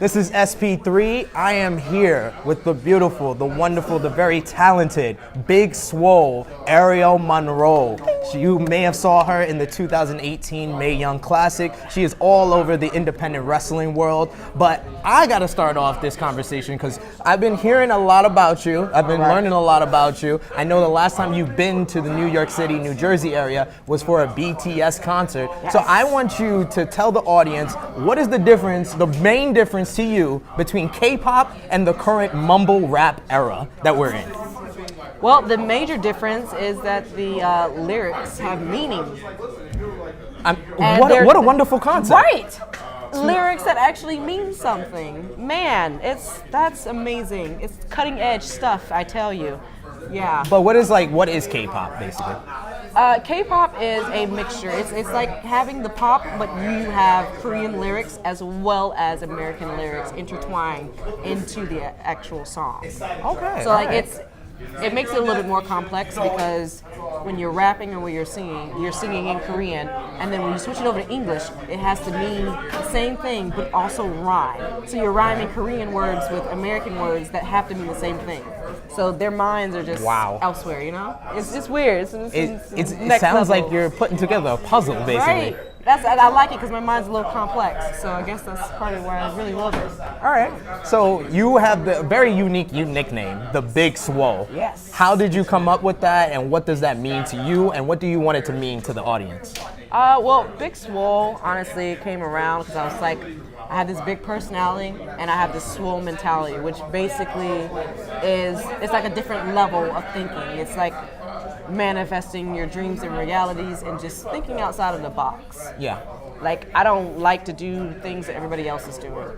This is SP3. I am here with the beautiful, the wonderful, the very talented Big Swole, Aerial Monroe. You may have saw her in the 2018 Mae Young Classic. She is all over the independent wrestling world. But I gotta start off this conversation because I've been hearing a lot about you. I've been learning a lot about you. I know the last time you've been to the New York City, New Jersey area was for a BTS concert. Yes. So I want you to tell the audience what is the difference, the main difference to you between K-pop and the current mumble rap era that we're in. Well, the major difference is that the lyrics have meaning. What a wonderful concept. Right. Lyrics that actually mean something. Man, that's amazing. It's cutting edge stuff, I tell you. Yeah. But what is K-pop basically? K-pop is a mixture. It's like having the pop, but you have Korean lyrics as well as American lyrics intertwined into the actual song. Okay. So it makes it a little bit more complex because when you're rapping or when you're singing in Korean, and then when you switch it over to English, it has to mean the same thing but also rhyme. So you're rhyming Korean words with American words that have to mean the same thing. So their minds are just elsewhere, you know? It's just weird. It sounds like you're putting together a puzzle, basically. Right. I like it because my mind's a little complex, so I guess that's part of why I really love it. All right. So you have the very unique nickname, the Big Swole. Yes. How did you come up with that, and what does that mean to you, and what do you want it to mean to the audience? Well, Big Swole honestly came around because I was like, I have this big personality and I have this swole mentality, which basically it's like a different level of thinking. It's like manifesting your dreams and realities and just thinking outside of the box. Yeah. Like, I don't like to do things that everybody else is doing.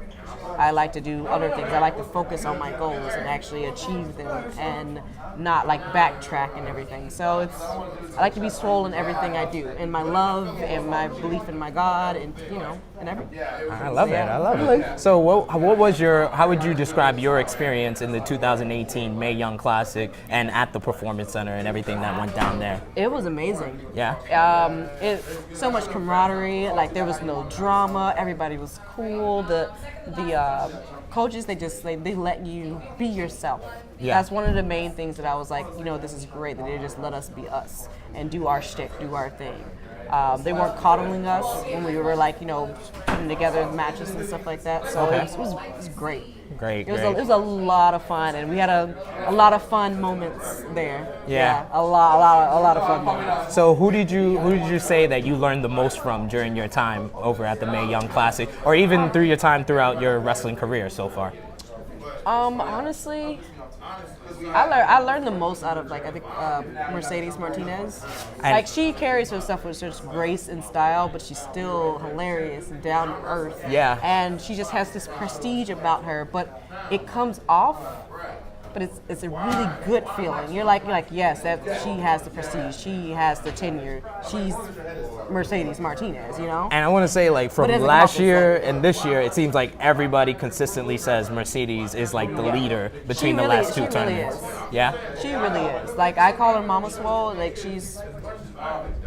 I like to do other things. I like to focus on my goals and actually achieve them and not like backtrack and everything. So I like to be swole in everything I do, in my love and my belief in my God and and everything. I love it. I love it. So how would you describe your experience in the 2018 Mae Young Classic and at the Performance Center and everything that went down there? It was amazing. Yeah. So much camaraderie. Like, there was no drama. Everybody was cool. The coaches, they let you be yourself. Yeah. That's one of the main things that I was like, this is great that they just let us be us and do our shtick, do our thing. They weren't coddling us when we were putting together matches and stuff like that. So it was great. Great. It was a lot of fun, and we had a lot of fun moments there. Yeah. A lot of fun moments. So who did you say that you learned the most from during your time over at the Mae Young Classic, or even through your time throughout your wrestling career so far? Honestly, I learned the most out of Mercedes Martinez. She carries herself with such grace and style, but she's still hilarious and down to earth. Yeah. And she just has this prestige about her, but it comes off. But it's a really good feeling. You're like yes, that she has the prestige, she has the tenure, she's Mercedes Martinez, And I want to say, from last year and this year, it seems like everybody consistently says Mercedes is the leader between the last two tournaments. Really is. Yeah. She really is. I call her Mama Swole. She's.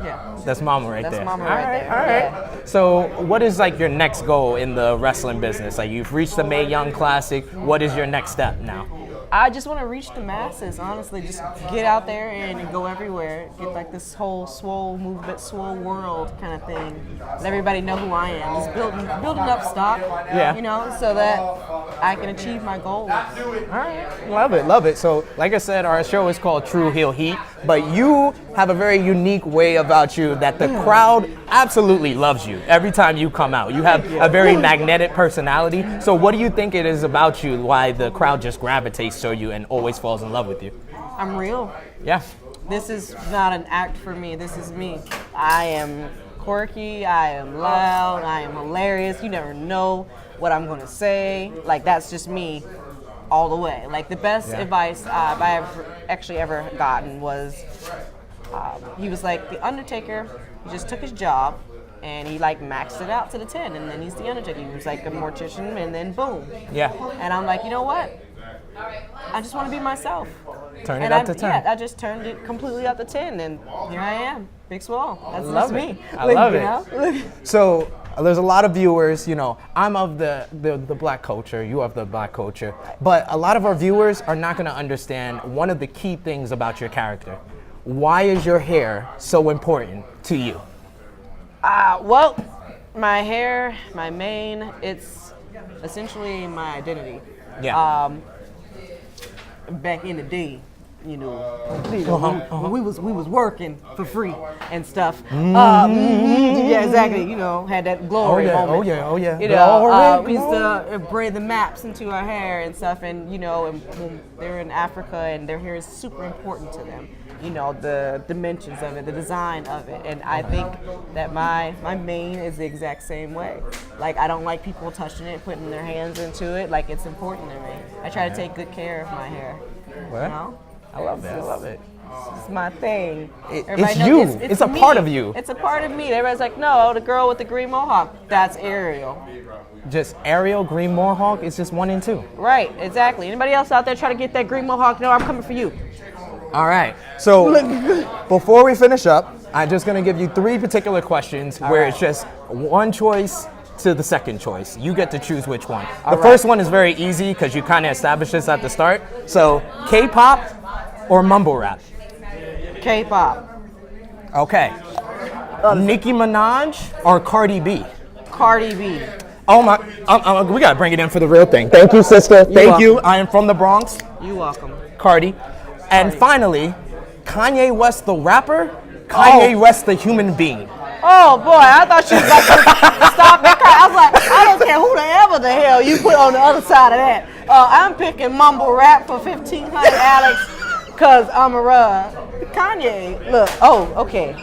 Yeah. That's Mama right there. That's Mama right there. All right. Yeah. So, what is your next goal in the wrestling business? You've reached the Mae Young Classic. What is your next step now? I just want to reach the masses, honestly. Just get out there and go everywhere. Get this whole swole movement, swole world kind of thing. Let everybody know who I am. Just building up stock, so that I can achieve my goals. All right, love it. So, like I said, our show is called Tru Heel Heat, but you have a very unique way about you that the crowd absolutely loves you every time you come out. You have a very magnetic personality. So, what do you think it is about you why the crowd just gravitates to you and always falls in love with you? I'm real. Yeah. This is not an act for me. This is me. I am quirky. I am loud. I am hilarious. You never know what I'm going to say. That's just me all the way. The best advice I've actually ever gotten was, he was like, the Undertaker, he just took his job and he maxed it out to the 10, and then he's the Undertaker. He was like a mortician, and then boom. Yeah. And I'm like, you know what? I just want to be myself. Turn it up to 10. Yeah, I just turned it completely up to 10, and here I am, Big Swole. That's love me. I love it. So there's a lot of viewers, I'm of the black culture, you of the black culture, but a lot of our viewers are not gonna understand one of the key things about your character. Why is your hair so important to you? Well, my hair, my mane, it's essentially my identity. Yeah. Back in the day, when we was working for free and stuff. Yeah, exactly. Had that glory moment. Oh yeah. We used to braid the maps into our hair and stuff, and and when they're in Africa and their hair is super important to them. The dimensions of it, the design of it, and I think that my mane is the exact same way. Like, I don't like people touching it, putting their hands into it. Like, it's important to me. I try to take good care of my hair. Well, I love it. I love it. It's my thing. It's you. It's a part of you. It's a part of me. Everybody's like, no, the girl with the green mohawk, that's Aerial. Just Aerial, green mohawk, it's just 1 and 2. Right, exactly. Anybody else out there try to get that green mohawk? No, I'm coming for you. All right. So before we finish up, I'm just going to give you 3 particular questions where it's just one choice to the second choice. You get to choose which one. The first one is very easy because you kind of established this at the start. So K-pop or mumble rap? K-pop. Okay. Nicki Minaj or Cardi B? Cardi B. Oh my, we got to bring it in for the real thing. Thank you, sister. Thank you. I am from the Bronx. You're welcome. Cardi. And finally, Kanye West the rapper, Kanye West the human being. Oh boy, I thought you was about to stop that. I was like, I don't care who the hell you put on the other side of that. I'm picking mumble rap for 1,500 Alex, cause I'm a Kanye. Look, okay.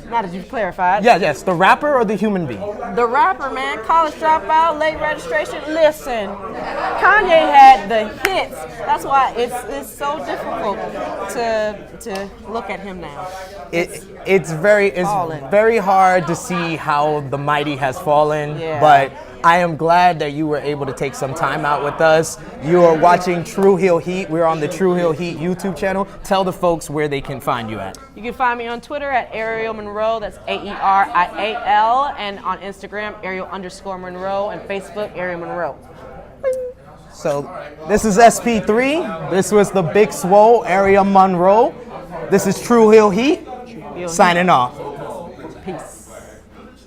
Now that you've clarified. Yes, the rapper or the human being? The rapper, man, college dropout, late registration. Listen, Kanye had the hits. That's why it's so difficult to look at him now. It's very hard to see how the mighty has fallen, Yeah. but I am glad that you were able to take some time out with us. You are watching Tru Heel Heat. We're on the Tru Heel Heat YouTube channel. Tell the folks where they can find you at. You can find me on Twitter at Aerial Monroe, that's AERIAL, and on Instagram, Aerial_Monroe, and Facebook, Aerial Monroe. So this is SP3. This was the Big Swole, Aerial Monroe. This is Tru Heel Heat, signing off.